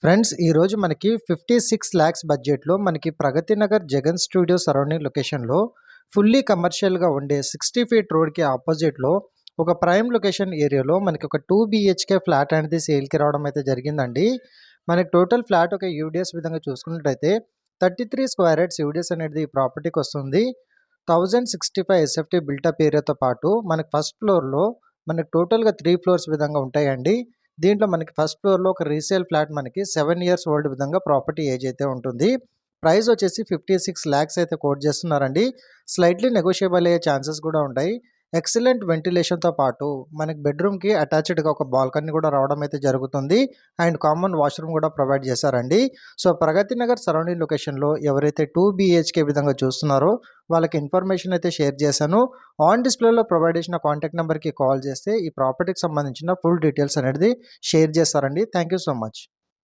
Friends ఈరోజు మనకి 56 లాక్స్ బడ్జెట్లో మనకి ప్రగతి నగర్ జగన్ స్టూడియో సరౌండింగ్ లొకేషన్లో ఫుల్లీ కమర్షియల్గా ఉండే 60 ఫీట్ రోడ్కి ఆపోజిట్లో ఒక ప్రైమ్ లొకేషన్ ఏరియాలో మనకి ఒక 2 బిహెచ్కే ఫ్లాట్ అనేది సేల్కి రావడం అయితే జరిగిందండి. మనకి టోటల్ ఫ్లాట్ ఒక యూడిఎస్ విధంగా చూసుకున్నట్టయితే 33 స్క్వేర్ యార్డ్స్ యూడిఎస్ అనేది ఈ ప్రాపర్టీకి వస్తుంది. 1065 ఎస్ఎఫ్టీ బిల్టప్ ఏరియాతో పాటు మనకి ఫస్ట్ ఫ్లోర్లో మనకి టోటల్గా 3 ఫ్లోర్స్ విధంగా ఉంటాయండి. దీంట్లో మనకి ఫస్ట్ ఫ్లోర్లో ఒక రీసేల్ ఫ్లాట్ మనకి 7 ఇయర్స్ ఓల్డ్ విధంగా ప్రాపర్టీ ఏజ్ అయితే ఉంటుంది. ప్రైస్ వచ్చేసి 56 ల్యాక్స్ అయితే కోట్ చేస్తున్నారండి. స్లైట్లీ నెగోషియబుల్ అయ్యే ఛాన్సెస్ కూడా ఉంటాయి. ఎక్సలెంట్ వెంటిలేషన్తో పాటు మనకి బెడ్రూమ్కి అటాచ్డ్గా ఒక బాల్కనీ కూడా రావడం అయితే జరుగుతుంది. అండ్ కామన్ వాష్రూమ్ కూడా ప్రొవైడ్ చేశారండి. సో ప్రగతి నగర్ సరౌండింగ్ లొకేషన్లో ఎవరైతే 2 బిహెచ్కే విధంగా చూస్తున్నారో వాళ్ళకి ఇన్ఫర్మేషన్ అయితే షేర్ చేశాను. ఆన్ డిస్ప్లేలో ప్రొవైడ్ చేసిన కాంటాక్ట్ నెంబర్కి కాల్ చేస్తే ఈ ప్రాపర్టీకి సంబంధించిన ఫుల్ డీటెయిల్స్ అనేది షేర్ చేస్తారండి. Thank you so much.